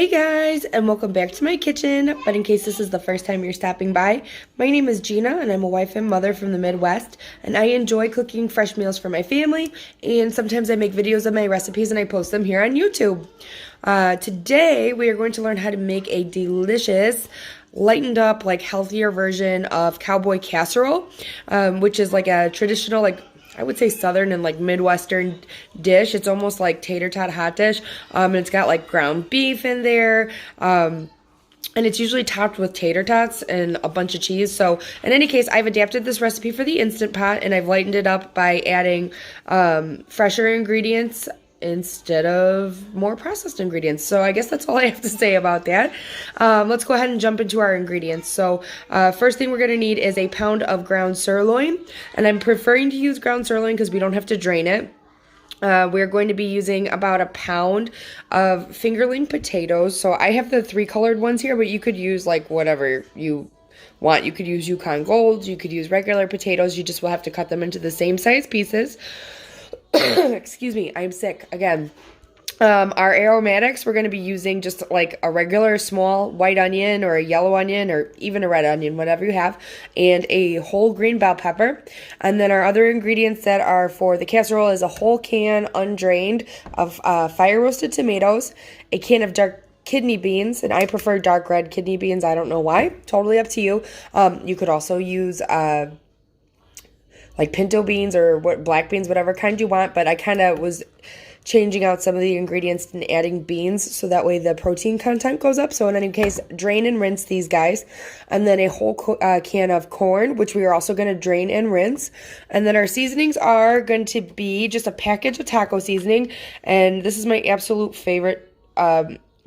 Hey guys, and welcome back to my kitchen. But in case this is the first time you're stopping by, my name is Gina and I'm a wife and mother from the Midwest, and I enjoy cooking fresh meals for my family, and sometimes I make videos of my recipes and I post them here on YouTube. Today we are going to learn how to make a delicious lightened up, like healthier version of Cowboy Casserole, which is like a traditional, like I would say southern and like Midwestern dish. It's almost like tater tot hot dish. And it's got like ground beef in there. And it's usually topped with tater tots and a bunch of cheese. So in any case, I've adapted this recipe for the Instant Pot, and I've lightened it up by adding fresher ingredients instead of more processed ingredients. So I guess that's all I have to say about that. Let's go ahead and jump into our ingredients. So first thing we're going to need is a pound of ground sirloin, and I'm preferring to use ground sirloin because we don't have to drain it. We're going to be using about a pound of fingerling potatoes. So I have the 3 colored ones here, but you could use like whatever you want. You could use Yukon Golds, you could use regular potatoes. You just will have to cut them into the same size pieces. Excuse me, I'm sick again. Our aromatics, we're going to be using just like a regular small white onion or a yellow onion or even a red onion, whatever you have, and a whole green bell pepper. And then our other ingredients that are for the casserole is a whole can undrained of fire roasted tomatoes, a can of dark kidney beans, and I prefer dark red kidney beans. I don't know why. Totally up to you. You could also use like pinto beans or black beans, whatever kind you want, but I kind of was changing out some of the ingredients and adding beans so that way the protein content goes up. So in any case, drain and rinse these guys. And then a whole can of corn, which we are also going to drain and rinse. And then our seasonings are going to be just a package of taco seasoning, and this is my absolute favorite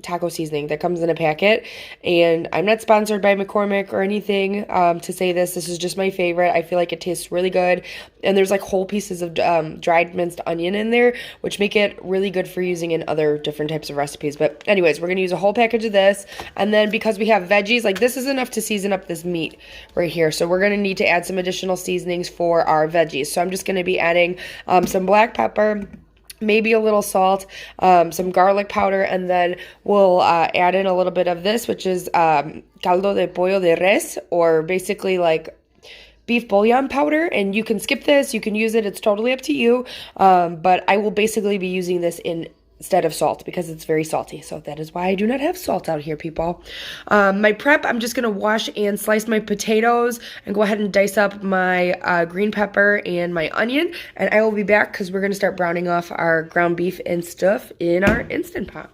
taco seasoning that comes in a packet. And I'm not sponsored by McCormick or anything to say this. This is just my favorite. I feel like it tastes really good. And there's like whole pieces of dried minced onion in there, which make it really good for using in other different types of recipes. But anyways, we're going to use a whole package of this. And then because we have veggies, like this is enough to season up this meat right here. So we're going to need to add some additional seasonings for our veggies. So I'm just going to be adding some black pepper, maybe a little salt, some garlic powder, and then we'll add in a little bit of this, which is caldo de pollo de res, or basically like beef bouillon powder. And you can skip this, you can use it, it's totally up to you. But I will basically be using this instead of salt because it's very salty. So that is why I do not have salt out here, people. My prep, I'm just going to wash and slice my potatoes and go ahead and dice up my green pepper and my onion. And I will be back because we're going to start browning off our ground beef and stuff in our Instant Pot.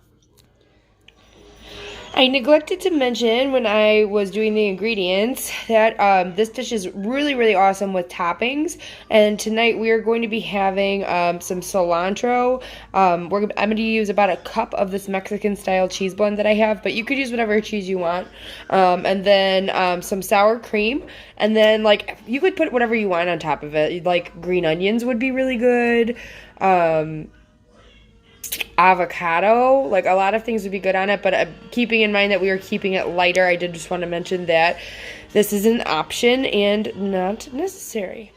I neglected to mention when I was doing the ingredients that this dish is really, really awesome with toppings. And tonight we are going to be having some cilantro. I'm going to use about a cup of this Mexican style cheese blend that I have, but you could use whatever cheese you want. And then some sour cream. And then like you could put whatever you want on top of it. Like green onions would be really good. Avocado, like a lot of things would be good on it, but keeping in mind that we are keeping it lighter, I did just want to mention that this is an option and not necessary.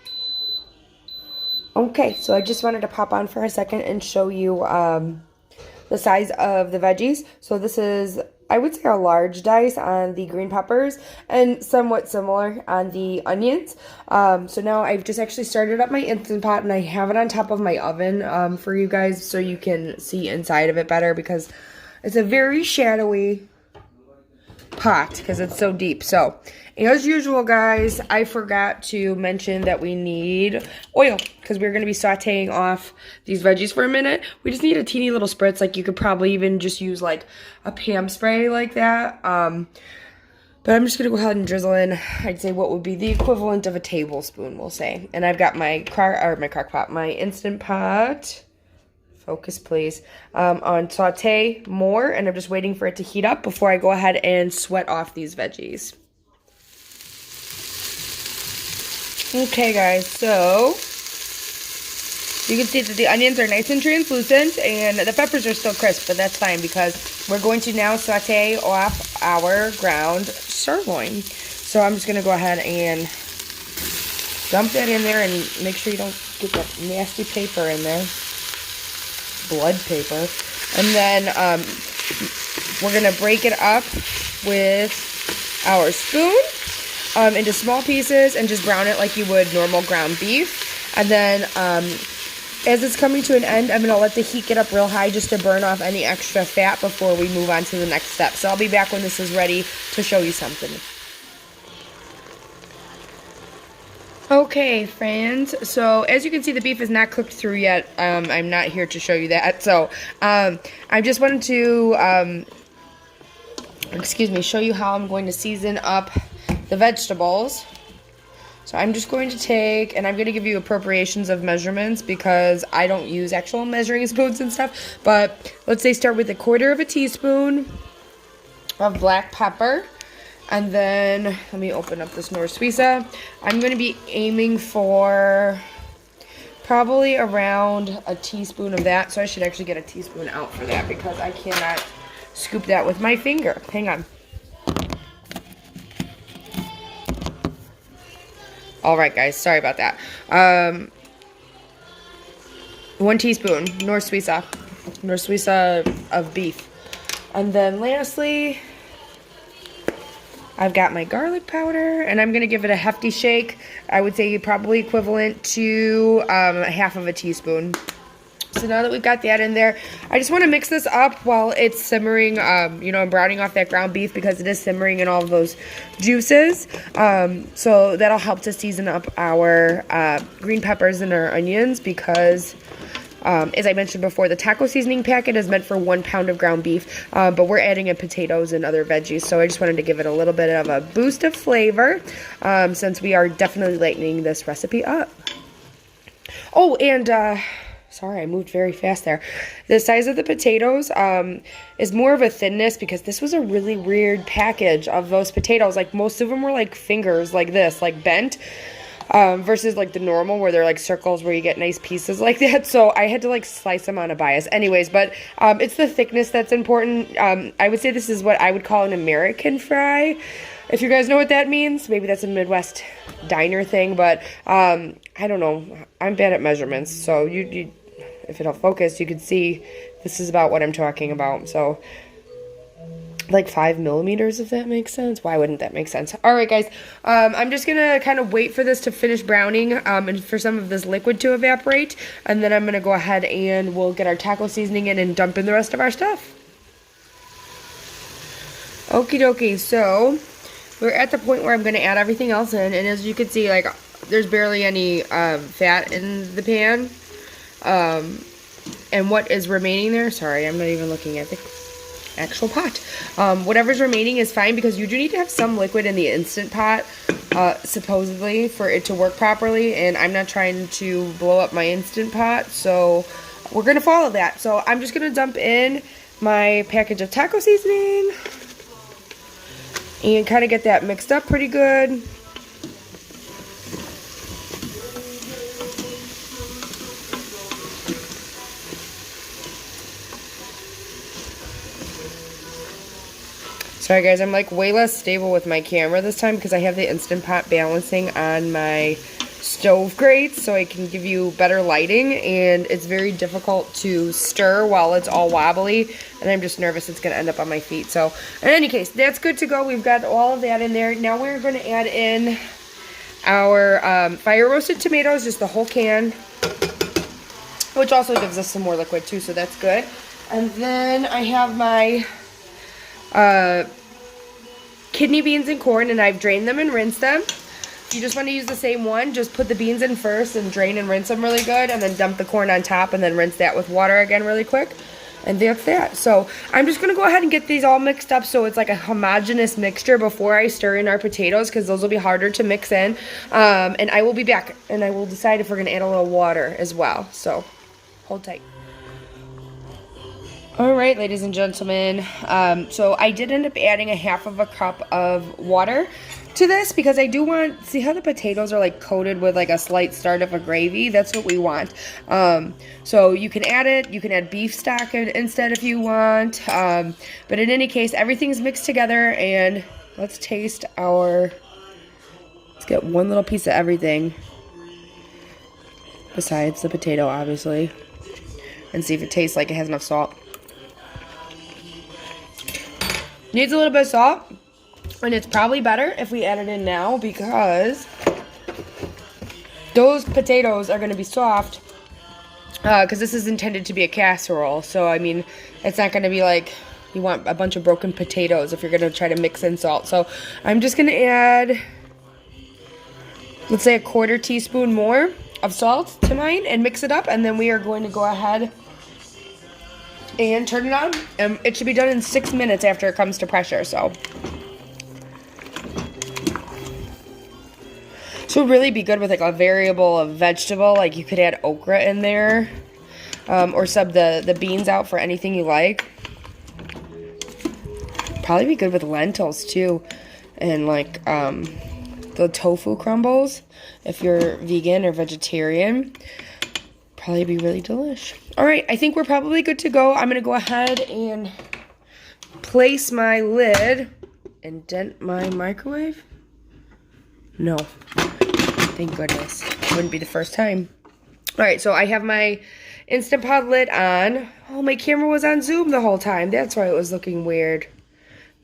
Okay, so I just wanted to pop on for a second and show you the size of the veggies. So this is, I would say, a large dice on the green peppers and somewhat similar on the onions. So now I've just actually started up my Instant Pot, and I have it on top of my oven for you guys so you can see inside of it better because it's a very shadowy pot because it's so deep. So as usual, guys, I forgot to mention that we need oil because we're going to be sauteing off these veggies for a minute. We just need a teeny little spritz. Like you could probably even just use like a Pam spray like that. But I'm just going to go ahead and drizzle in, I'd say what would be the equivalent of a tablespoon, we'll say. And I've got my my Instant Pot, focus please, on saute more, and I'm just waiting for it to heat up before I go ahead and sweat off these veggies. Okay guys, so you can see that the onions are nice and translucent and the peppers are still crisp, but that's fine because we're going to now saute off our ground sirloin. So I'm just going to go ahead and dump that in there and make sure you don't get that nasty paper in there. Blood paper. And then we're going to break it up with our spoon into small pieces and just brown it like you would normal ground beef. And then as it's coming to an end, I'm going to let the heat get up real high just to burn off any extra fat before we move on to the next step. So I'll be back when this is ready to show you something. Okay, friends, so as you can see, the beef is not cooked through yet. I'm not here to show you that. So I just wanted to, show you how I'm going to season up the vegetables. So I'm just going to take, and I'm going to give you appropriations of measurements because I don't use actual measuring spoons and stuff. But let's say start with 1/4 teaspoon of black pepper. And then, let me open up this North Suiza. I'm going to be aiming for probably around a teaspoon of that. So I should actually get a teaspoon out for that because I cannot scoop that with my finger. Hang on. All right, guys. Sorry about that. 1 teaspoon North Suiza of beef. And then lastly, I've got my garlic powder, and I'm going to give it a hefty shake. I would say probably equivalent to 1/2 teaspoon. So now that we've got that in there, I just want to mix this up while it's simmering. I'm browning off that ground beef because it is simmering in all of those juices. So that'll help to season up our green peppers and our onions because as I mentioned before, the taco seasoning packet is meant for 1 pound of ground beef, but we're adding in potatoes and other veggies, so I just wanted to give it a little bit of a boost of flavor since we are definitely lightening this recipe up. Oh, and sorry, I moved very fast there. The size of the potatoes is more of a thinness because this was a really weird package of those potatoes. Like most of them were like fingers like this, like bent. Versus like the normal where they're like circles where you get nice pieces like that. So I had to like slice them on a bias. Anyways, but it's the thickness that's important. I would say this is what I would call an American fry. If you guys know what that means, maybe that's a Midwest diner thing, but I don't know. I'm bad at measurements, so you if it'll focus, you can see this is about what I'm talking about. So like 5 millimeters, if that makes sense. Why wouldn't that make sense? All right, guys. I'm just going to kind of wait for this to finish browning and for some of this liquid to evaporate. And then I'm going to go ahead and we'll get our taco seasoning in and dump in the rest of our stuff. Okie dokie. So we're at the point where I'm going to add everything else in. And as you can see, like there's barely any fat in the pan. And what is remaining there, sorry, I'm not even looking at the actual pot. Whatever's remaining is fine because you do need to have some liquid in the Instant Pot, supposedly, for it to work properly, and I'm not trying to blow up my Instant Pot, so we're going to follow that. So I'm just going to dump in my package of taco seasoning and kind of get that mixed up pretty good. Sorry guys, I'm like way less stable with my camera this time because I have the Instant Pot balancing on my stove grates so I can give you better lighting, and it's very difficult to stir while it's all wobbly, and I'm just nervous it's going to end up on my feet. So in any case, that's good to go. We've got all of that in there. Now we're going to add in our fire roasted tomatoes, just the whole can, which also gives us some more liquid too, so that's good. And then I have my kidney beans and corn, and I've drained them and rinsed them. If you just want to use the same one, just put the beans in first and drain and rinse them really good, and then dump the corn on top and then rinse that with water again really quick. And that's that. So I'm just going to go ahead and get these all mixed up so it's like a homogeneous mixture before I stir in our potatoes, because those will be harder to mix in. And I will be back, and I will decide if we're going to add a little water as well. So hold tight. All right, ladies and gentlemen, so I did end up adding 1/2 cup of water to this because I do want, see how the potatoes are like coated with like a slight start of a gravy? That's what we want. So you can add it, you can add beef stock instead if you want, but in any case, everything's mixed together, and let's taste our, let's get one little piece of everything besides the potato, obviously, and see if it tastes like it has enough salt. Needs a little bit of salt, and it's probably better if we add it in now because those potatoes are going to be soft because this is intended to be a casserole. So, I mean, it's not going to be like you want a bunch of broken potatoes if you're going to try to mix in salt. So, I'm just going to add, let's say, a 1/4 teaspoon more of salt to mine and mix it up. And then we are going to go ahead and turn it on. It should be done in 6 minutes after it comes to pressure. So this would really be good with like a variable of vegetable. Like you could add okra in there, or sub the beans out for anything you like. Probably be good with lentils too, and like the tofu crumbles if you're vegan or vegetarian. Probably be really delish. All right, I think we're probably good to go. I'm gonna go ahead and place my lid and dent my microwave. No, thank goodness. Wouldn't be the first time. All right, so I have my Instant Pot lid on. Oh, my camera was on Zoom the whole time. That's why it was looking weird.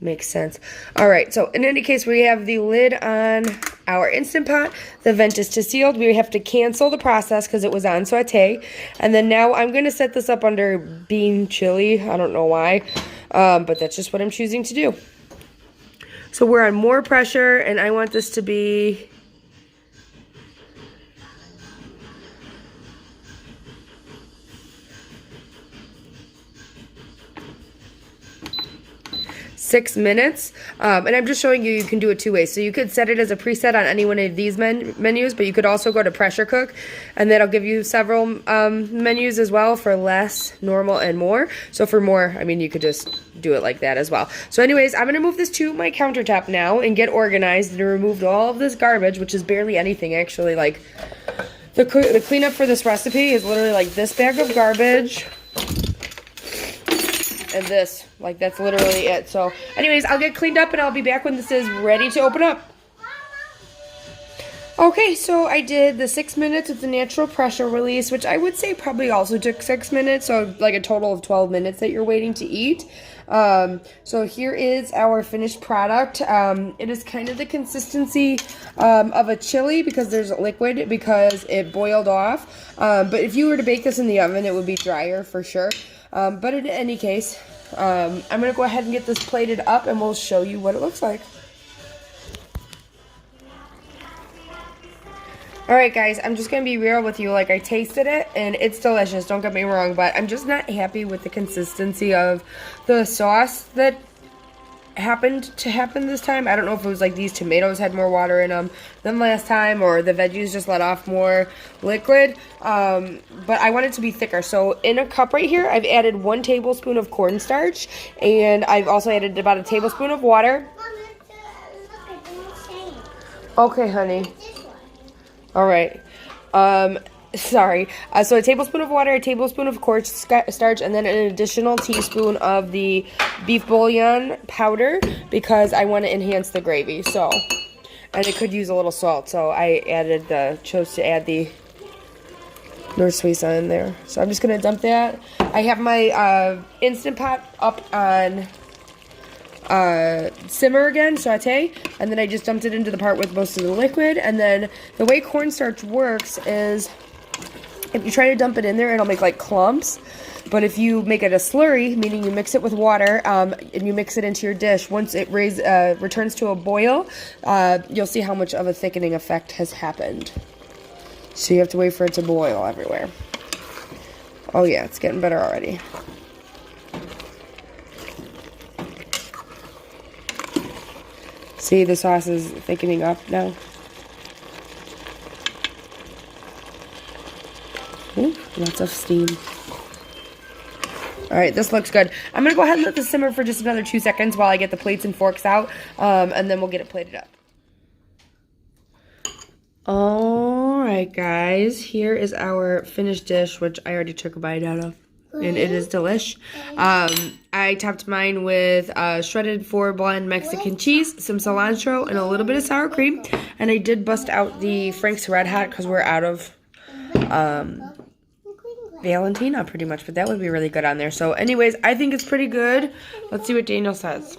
Makes sense. All right, so in any case, we have the lid on our Instant Pot. The vent is sealed. We have to cancel the process because it was on saute. And then now I'm going to set this up under bean chili. I don't know why, but that's just what I'm choosing to do. So we're on more pressure, and I want this to be 6 minutes, and I'm just showing you can do it 2 ways. So you could set it as a preset on any one of these menus, but you could also go to pressure cook, and that'll give you several menus as well for less, normal, and more. So for more, I mean, you could just do it like that as well. So anyways, I'm gonna move this to my countertop now and get organized and remove all of this garbage, which is barely anything actually. Like the cleanup for this recipe is literally like this bag of garbage and this, like that's literally it. So anyways, I'll get cleaned up and I'll be back when this is ready to open up. Okay, so I did the 6 minutes with the natural pressure release, which I would say probably also took 6 minutes, so like a total of 12 minutes that you're waiting to eat. So here is our finished product. It is kind of the consistency of a chili because there's liquid because it boiled off. But if you were to bake this in the oven, it would be drier for sure. But in any case, I'm going to go ahead and get this plated up and we'll show you what it looks like. Alright guys, I'm just going to be real with you. Like, I tasted it and it's delicious, don't get me wrong, but I'm just not happy with the consistency of the sauce that happened this time. I don't know if it was like these tomatoes had more water in them than last time, or the veggies just let off more liquid, but I want it to be thicker. So in a cup right here, I've added 1 tablespoon of cornstarch, and I've also added about a tablespoon of water. Okay, honey. All right. Sorry. So a tablespoon of water, a tablespoon of cornstarch, and then an additional teaspoon of the beef bouillon powder because I want to enhance the gravy. So, and it could use a little salt. So I chose to add the North Suiza in there. So I'm just gonna dump that. I have my Instant Pot up on simmer again, saute, and then I just dumped it into the part with most of the liquid. And then the way cornstarch works is if you try to dump it in there, it'll make like clumps. But if you make it a slurry, meaning you mix it with water, and you mix it into your dish, once it returns to a boil, you'll see how much of a thickening effect has happened. So you have to wait for it to boil everywhere. Oh yeah, it's getting better already. See, the sauce is thickening up now. Ooh, lots of steam. All right, this looks good. I'm going to go ahead and let this simmer for just another 2 seconds while I get the plates and forks out, and then we'll get it plated up. All right, guys, here is our finished dish, which I already took a bite out of. And it is delish. I topped mine with shredded 4-blend Mexican cheese, some cilantro, and a little bit of sour cream. And I did bust out the Frank's Red Hot because we're out of Valentina pretty much. But that would be really good on there. So anyways, I think it's pretty good. Let's see what Daniel says.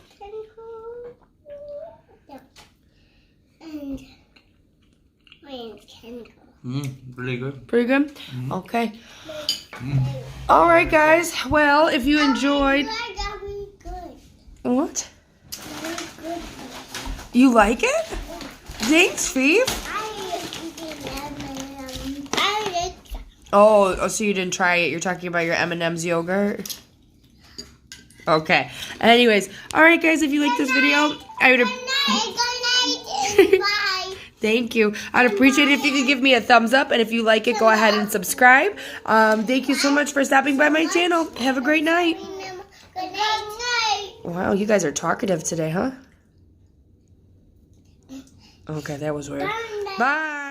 Pretty good. Pretty good? Okay. All right, guys. Well, if you enjoyed... What? You like it? Thanks, Phoebe. Oh, so you didn't try it. You're talking about your M&M's yogurt? Okay. Anyways, all right, guys, if you like this video, I would Thank you. I'd appreciate it if you could give me a thumbs up, and if you like it, go ahead and subscribe. Thank you so much for stopping by my channel. Have a great night. Wow, you guys are talkative today, huh? Okay, that was weird. Bye.